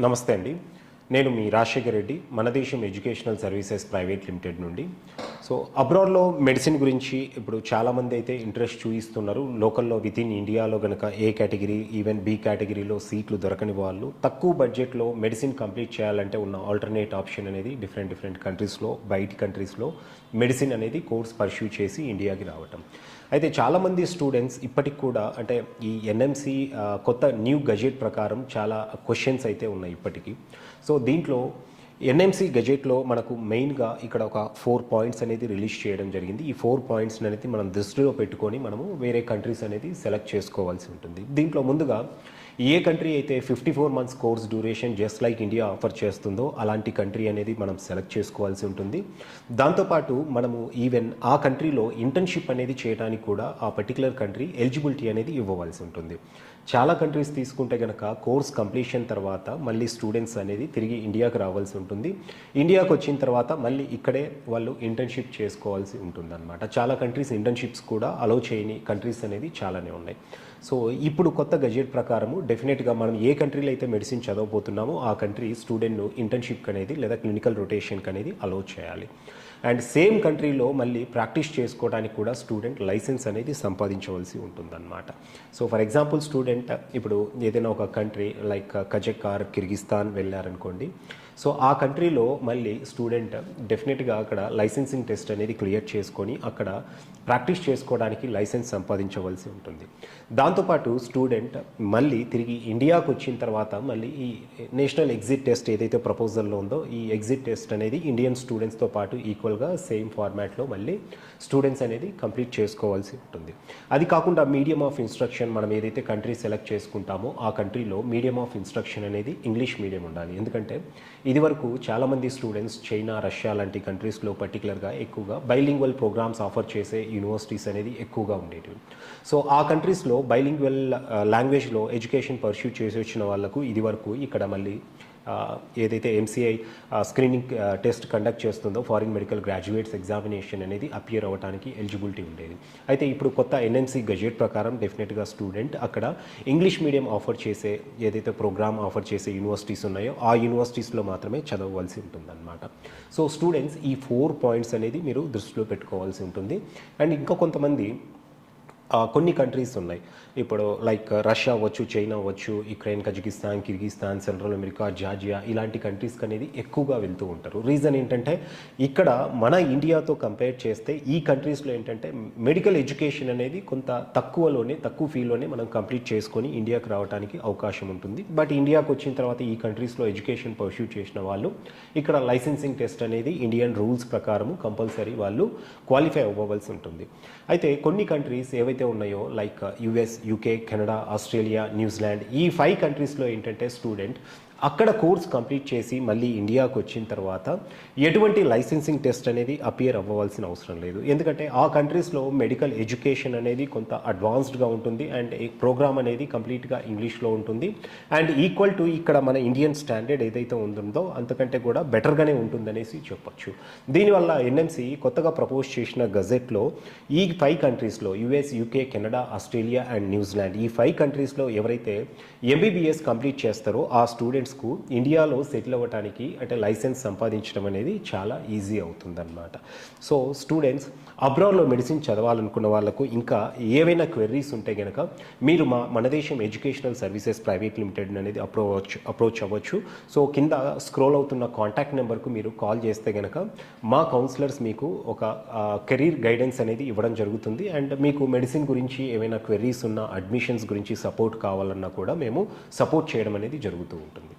నమస్తే అండి. నేను మీ రాజశేఖర్ రెడ్డి, మన దేశం ఎడ్యుకేషనల్ సర్వీసెస్ ప్రైవేట్ లిమిటెడ్ నుండి. సో అబ్రాడ్‌లో మెడిసిన్ గురించి ఇప్పుడు చాలామంది అయితే ఇంట్రెస్ట్ చూయిస్తున్నారు. లోకల్‌లో వితిన్ ఇండియాలో గనక ఏ కేటగిరీ, ఈవెన్ బి కేటగిరీలో సీట్లు దొరకని వాళ్ళు తక్కువ బడ్జెట్‌లో మెడిసిన్ కంప్లీట్ చేయాలంటే ఉన్న ఆల్టర్‌నేట్ ఆప్షన్ అనేది డిఫరెంట్ కంట్రీస్‌లో, బయటి కంట్రీస్‌లో మెడిసిన్ అనేది కోర్స్ పర్స్యూ చేసి ఇండియాకి రావటం. అయితే చాలామంది స్టూడెంట్స్ ఇప్పటికి కూడా అంటే ఈ ఎన్ఎంసి కొత్త న్యూ గజెట్ ప్రకారం చాలా క్వశ్చన్స్ అయితే ఉన్నాయి ఇప్పటికీ. సో దీంట్లో ఎన్ఎంసి గజెట్లో మనకు మెయిన్గా ఇక్కడ ఒక 4 పాయింట్స్ అనేది రిలీజ్ చేయడం జరిగింది. ఈ 4 పాయింట్స్ అనేది మనం దృష్టిలో పెట్టుకొని మనము వేరే కంట్రీస్ అనేది సెలెక్ట్ చేసుకోవాల్సి ఉంటుంది. దీంట్లో ముందుగా ఏ కంట్రీ అయితే 54 months course duration just like India offer చేస్తుందో అలాంటి కంట్రీ అనేది మనం సెలెక్ట్ చేసుకోవాల్సి ఉంటుంది. దాంతోపాటు మనము ఈవెన్ ఆ కంట్రీలో ఇంటర్న్షిప్ అనేది చేయడానికి కూడా ఆ పర్టికులర్ కంట్రీ ఎలిజిబిలిటీ అనేది ఇవ్వవలసి ఉంటుంది. చాలా కంట్రీస్ తీసుకుంటే కనుక కోర్స్ కంప్లీషన్ తర్వాత మళ్ళీ స్టూడెంట్స్ అనేది తిరిగి ఇండియాకి రావాల్సి ఉంటుంది. ఇండియాకి వచ్చిన తర్వాత మళ్ళీ ఇక్కడే వాళ్ళు ఇంటర్న్షిప్ చేసుకోవాల్సి ఉంటుందన్నమాట. చాలా కంట్రీస్ ఇంటర్న్షిప్స్ కూడా అలౌ చేయని కంట్రీస్ అనేది చాలానే ఉన్నాయి. సో ఇప్పుడు కొత్త గజెట్ ప్రకారము డెఫినెట్గా మనం ఏ కంట్రీలో అయితే మెడిసిన్ చదవబోతున్నామో ఆ కంట్రీ స్టూడెంట్ను ఇంటర్న్షిప్కి అనేది లేదా క్లినికల్ రొటేషన్కి అనేది అలౌ చేయాలి. అండ్ సేమ్ కంట్రీలో మళ్ళీ ప్రాక్టీస్ చేసుకోవడానికి కూడా స్టూడెంట్ లైసెన్స్ అనేది సంపాదించవలసి ఉంటుందన్నమాట. సో ఫర్ ఎగ్జాంపుల్ స్టూడెంట్ ఇప్పుడు ఏదైనా ఒక కంట్రీ లైక్ కజక్ కిర్గిస్తాన్ వెళ్ళారనుకోండి. సో ఆ కంట్రీలో మళ్ళీ స్టూడెంట్ డెఫినెట్గా అక్కడ లైసెన్సింగ్ టెస్ట్ అనేది క్లియర్ చేసుకొని అక్కడ ప్రాక్టీస్ చేసుకోవడానికి లైసెన్స్ సంపాదించవలసి ఉంటుంది. దాంతోపాటు స్టూడెంట్ మళ్ళీ తిరిగి ఇండియాకు వచ్చిన తర్వాత మళ్ళీ ఈ నేషనల్ ఎగ్జిట్ టెస్ట్ ఏదైతే ప్రపోజల్లో ఉందో ఈ ఎగ్జిట్ టెస్ట్ అనేది ఇండియన్ స్టూడెంట్స్తో పాటు ఈక్వల్గా సేమ్ ఫార్మాట్లో మళ్ళీ స్టూడెంట్స్ అనేది కంప్లీట్ చేసుకోవాల్సి ఉంటుంది. అది కాకుండా మీడియం ఆఫ్ ఇన్స్ట్రక్షన్ మనం ఏదైతే కంట్రీ సెలెక్ట్ చేసుకుంటామో ఆ కంట్రీలో మీడియం ఆఫ్ ఇన్స్ట్రక్షన్ అనేది ఇంగ్లీష్ మీడియం ఉండాలి. ఎందుకంటే ఇదివరకు చాలామంది స్టూడెంట్స్ చైనా, రష్యా లాంటి కంట్రీస్లో పర్టికులర్గా ఎక్కువగా బైలింగ్వల్ ప్రోగ్రామ్స్ ఆఫర్ చేసే యూనివర్సిటీస్ అనేది ఎక్కువగా ఉండేవి. సో ఆ కంట్రీస్లో బైలింగ్వల్ లాంగ్వేజ్లో ఎడ్యుకేషన్ పర్స్యూ చేసి వచ్చిన వాళ్ళకు ఇదివరకు ఇక్కడ మళ్ళీ ఏదైతే ఎంసీఐ స్క్రీనింగ్ టెస్ట్ కండక్ట్ చేస్తుందో ఫారిన్ మెడికల్ గ్రాడ్యుయేట్స్ ఎగ్జామినేషన్ అనేది అపియర్ అవ్వడానికి ఎలిజిబిలిటీ ఉండేది. అయితే ఇప్పుడు కొత్త ఎన్ఎంసీ గజెట్ ప్రకారం డెఫినెట్గా స్టూడెంట్ అక్కడ ఇంగ్లీష్ మీడియం ఆఫర్ చేసే ఏదైతే ప్రోగ్రామ్ ఆఫర్ చేసే యూనివర్సిటీస్ ఉన్నాయో ఆ యూనివర్సిటీస్లో మాత్రమే చదవవలసి ఉంటుందన్నమాట. సో స్టూడెంట్స్ ఈ 4 పాయింట్స్ అనేది మీరు దృష్టిలో పెట్టుకోవాల్సి ఉంటుంది. అండ్ ఇంకా కొంతమంది కొన్ని కంట్రీస్ ఉన్నాయి. ఇప్పుడు లైక్ రష్యా అవ్వచ్చు, చైనా అవ్వచ్చు, Ukraine, Kazakhstan, Kyrgyzstan, central America, Georgia ఇలాంటి కంట్రీస్కి అనేది ఎక్కువగా వెళ్తూ ఉంటారు. రీజన్ ఏంటంటే ఇక్కడ మన ఇండియాతో కంపేర్ చేస్తే ఈ కంట్రీస్లో ఏంటంటే మెడికల్ ఎడ్యుకేషన్ అనేది కొంత తక్కువ ఫీలోనే మనం కంప్లీట్ చేసుకొని ఇండియాకి రావడానికి అవకాశం ఉంటుంది. బట్ ఇండియాకి వచ్చిన తర్వాత ఈ కంట్రీస్లో ఎడ్యుకేషన్ పర్స్యూ చేసిన వాళ్ళు ఇక్కడ లైసెన్సింగ్ టెస్ట్ అనేది ఇండియన్ రూల్స్ ప్రకారము కంపల్సరీ వాళ్ళు క్వాలిఫై అవ్వవలసి ఉంటుంది. అయితే కొన్ని కంట్రీస్ ఏవైతే ఉన్నాయో like US, UK, Canada, Australia, New Zealand ఈ 5 కంట్రీస్లో ఏంటంటే స్టూడెంట్ అక్కడ కోర్స్ కంప్లీట్ చేసి మళ్ళీ ఇండియాకు వచ్చిన తర్వాత ఎటువంటి లైసెన్సింగ్ టెస్ట్ అనేది అపియర్ అవ్వవలసిన అవసరం లేదు. ఎందుకంటే ఆ కంట్రీస్లో మెడికల్ ఎడ్యుకేషన్ అనేది కొంత అడ్వాన్స్డ్గా ఉంటుంది అండ్ ఈ ప్రోగ్రామ్ అనేది కంప్లీట్గా ఇంగ్లీష్లో ఉంటుంది అండ్ ఈక్వల్ టు ఇక్కడ మన ఇండియన్ స్టాండర్డ్ ఏదైతే ఉంటుందో అంతకంటే కూడా బెటర్గానే ఉంటుందనేసి చెప్పొచ్చు. దీనివల్ల ఎన్ఎంసి కొత్తగా ప్రపోజ్ చేసిన గజెట్లో ఈ 5 కంట్రీస్లో US, UK, Canada, Australia and New Zealand ఈ 5 కంట్రీస్లో ఎవరైతే ఎంబీబీఎస్ కంప్లీట్ చేస్తారో ఆ స్టూడెంట్స్కు ఇండియాలో సెటిల్ అవ్వడానికి అంటే లైసెన్స్ సంపాదించడం అనేది చాలా ఈజీ అవుతుందన్నమాట. సో స్టూడెంట్స్ అబ్రాడ్లో మెడిసిన్ చదవాలనుకున్న వాళ్ళకు ఇంకా ఏవైనా క్వెర్రీస్ ఉంటే కనుక మీరు మన దేశం ఎడ్యుకేషనల్ సర్వీసెస్ ప్రైవేట్ లిమిటెడ్ అనేది అప్రోచ్ అవ్వచ్చు. సో కింద స్క్రోల్ అవుతున్న కాంటాక్ట్ నెంబర్కు మీరు కాల్ చేస్తే కనుక మా కౌన్సిలర్స్ మీకు ఒక కెరీర్ గైడెన్స్ అనేది ఇవ్వడం జరుగుతుంది. అండ్ మీకు మెడిసిన్ గురించి ఏమైనా క్వెర్రీస్ ఉన్నా, అడ్మిషన్స్ గురించి సపోర్ట్ కావాలన్నా కూడా మేము సపోర్ట్ చేయడం అనేది జరుగుతూ ఉంటుంది.